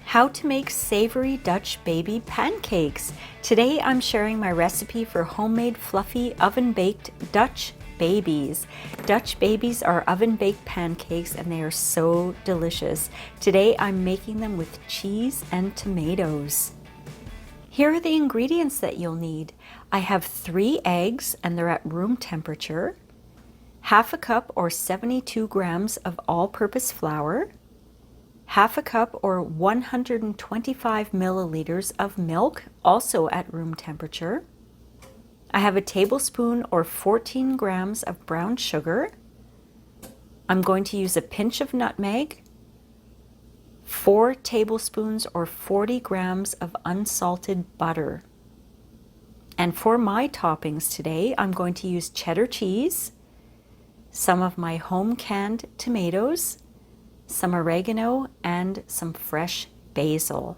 How to make savory Dutch baby pancakes. Today I'm sharing my recipe for homemade fluffy oven-baked Dutch babies. Dutch babies are oven-baked pancakes and they are so delicious. Today I'm making them with cheese and tomatoes. Here are the ingredients that you'll need. I have 3 eggs and they're at room temperature, half a cup or 72 grams of all-purpose flour, half a cup or 125 milliliters of milk, also at room temperature. I have a tablespoon or 14 grams of brown sugar. I'm going to use a pinch of nutmeg, 4 tablespoons or 40 grams of unsalted butter. And for my toppings today, I'm going to use cheddar cheese, some of my home canned tomatoes, some oregano, and some fresh basil.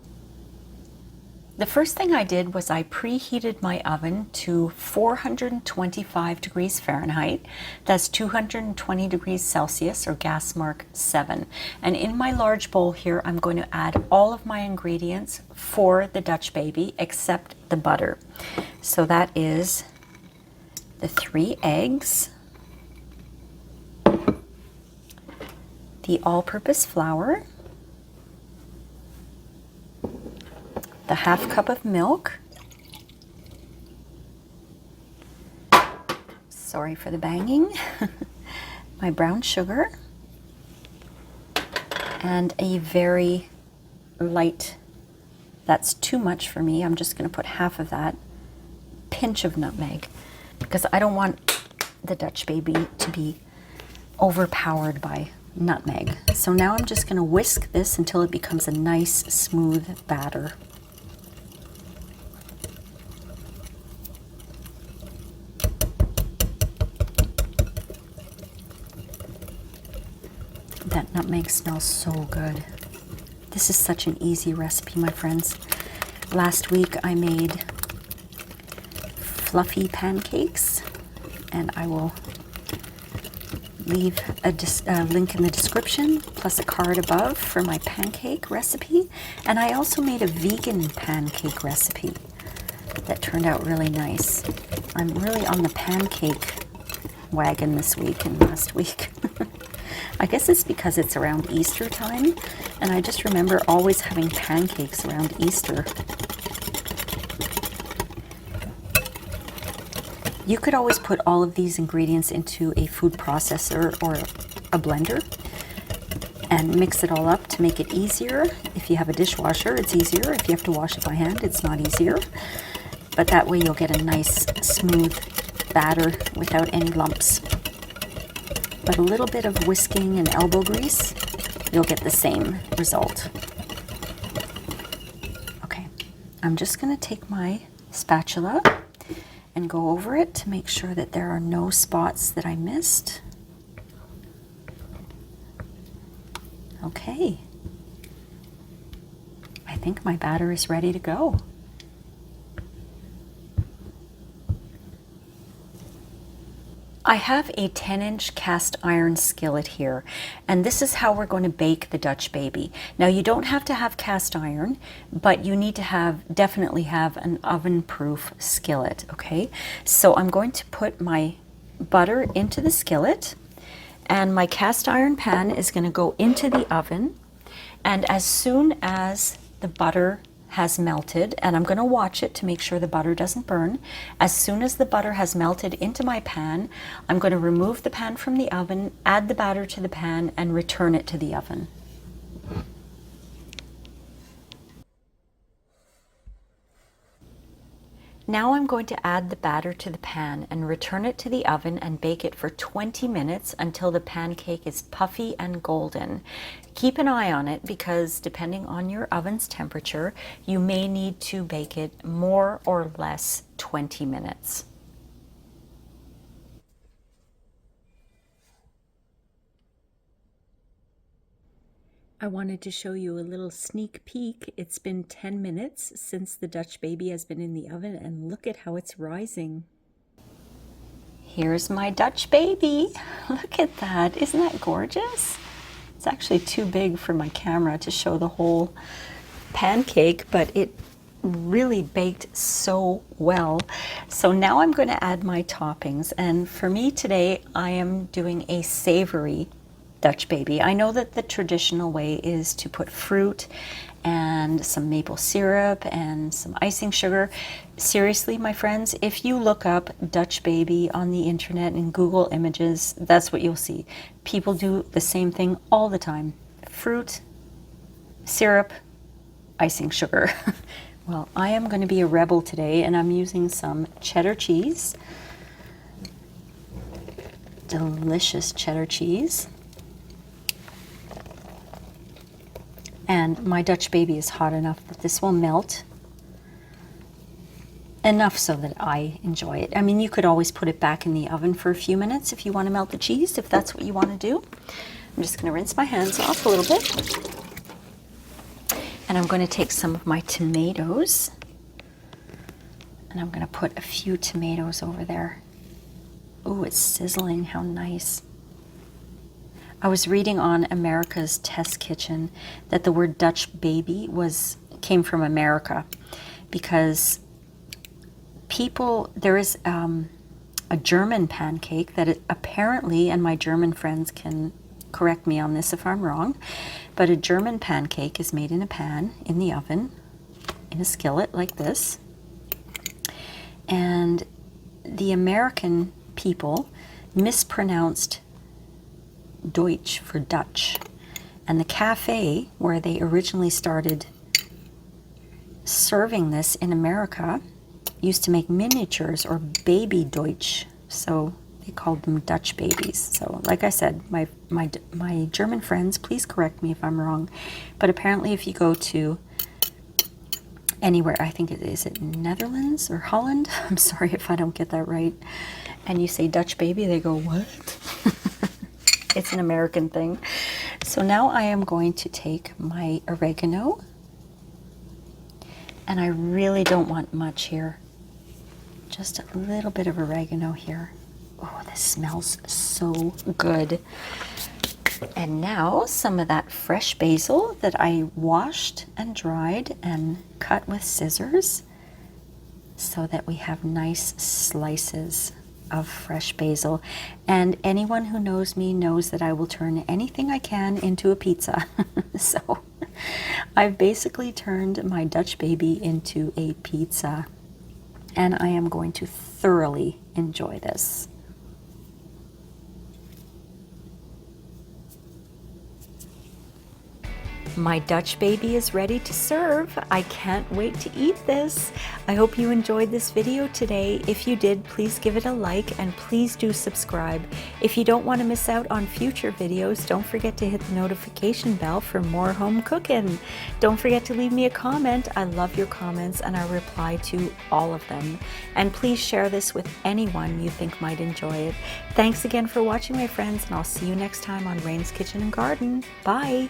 The first thing I did was I preheated my oven to 425 degrees Fahrenheit. That's 220 degrees Celsius, or gas mark 7. And in my large bowl here, I'm going to add all of my ingredients for the Dutch baby except the butter. So that is the 3 eggs, the all-purpose flour, the half cup of milk, sorry for the banging, my brown sugar, and a very light, that's too much for me, I'm just going to put half of that, pinch of nutmeg, because I don't want the Dutch baby to be overpowered by nutmeg. So now I'm just going to whisk this until it becomes a nice smooth batter. That nutmeg smells so good. This is such an easy recipe, my friends. Last week I made fluffy pancakes, and I will leave a link in the description plus a card above for my pancake recipe. And I also made a vegan pancake recipe that turned out really nice. I'm really on the pancake wagon this week and last week. I guess it's because it's around Easter time, and I just remember always having pancakes around Easter. You could always put all of these ingredients into a food processor or a blender and mix it all up to make it easier. If you have a dishwasher, it's easier. If you have to wash it by hand, it's not easier. But that way you'll get a nice smooth batter without any lumps. But a little bit of whisking and elbow grease, you'll get the same result. Okay, I'm just going to take my spatula and go over it to make sure that there are no spots that I missed. Okay, I think my batter is ready to go. I have a 10-inch cast iron skillet here, and this is how we're going to bake the Dutch baby. Now, you don't have to have cast iron, but you need to definitely have an oven-proof skillet, okay? So I'm going to put my butter into the skillet, and my cast iron pan is going to go into the oven, and as soon as the butter has melted, and I'm going to watch it to make sure the butter doesn't burn. As soon as the butter has melted into my pan, I'm going to remove the pan from the oven, add the batter to the pan, and return it to the oven. Now I'm going to add the batter to the pan and return it to the oven and bake it for 20 minutes until the pancake is puffy and golden. Keep an eye on it because depending on your oven's temperature, you may need to bake it more or less 20 minutes. I wanted to show you a little sneak peek. It's been 10 minutes since the Dutch baby has been in the oven, and look at how it's rising. Here's my Dutch baby. Look at that. Isn't that gorgeous? It's actually too big for my camera to show the whole pancake, but it really baked so well. So now I'm going to add my toppings, and for me today I am doing a savory Dutch baby. I know that the traditional way is to put fruit and some maple syrup and some icing sugar. Seriously, my friends, if you look up Dutch baby on the internet and Google images, that's what you'll see. People do the same thing all the time. Fruit, syrup, icing sugar. Well, I am going to be a rebel today, and I'm using some cheddar cheese. Delicious cheddar cheese. And my Dutch baby is hot enough that this will melt. Enough so that I enjoy it. I mean, you could always put it back in the oven for a few minutes if you want to melt the cheese, if that's what you want to do. I'm just going to rinse my hands off a little bit. And I'm going to take some of my tomatoes, and I'm going to put a few tomatoes over there. Ooh, it's sizzling. How nice. I was reading on America's Test Kitchen that the word Dutch baby came from America, because there is a German pancake that apparently, and my German friends can correct me on this if I'm wrong, but a German pancake is made in a pan in the oven in a skillet like this, and the American people mispronounced Deutsch for Dutch, and the cafe where they originally started serving this in America used to make miniatures or baby Deutsch, so they called them Dutch babies. So like I said, my German friends, please correct me if I'm wrong, but apparently if you go to anywhere, I think is it Netherlands or Holland? I'm sorry if I don't get that right. And you say Dutch baby, they go, what? It's an American thing. So now I am going to take my oregano, and I really don't want much here. Just a little bit of oregano here. Oh, this smells so good. And now some of that fresh basil that I washed and dried and cut with scissors so that we have nice slices of fresh basil. And anyone who knows me knows that I will turn anything I can into a pizza. So I've basically turned my Dutch baby into a pizza, and I am going to thoroughly enjoy this. My Dutch baby is ready to serve. I can't wait to eat this. I hope you enjoyed this video today. If you did, please give it a like, and please do subscribe. If you don't want to miss out on future videos, don't forget to hit the notification bell for more home cooking. Don't forget to leave me a comment. I love your comments, and I reply to all of them. And please share this with anyone you think might enjoy it. Thanks again for watching, my friends, and I'll see you next time on Rain's Kitchen and Garden. Bye!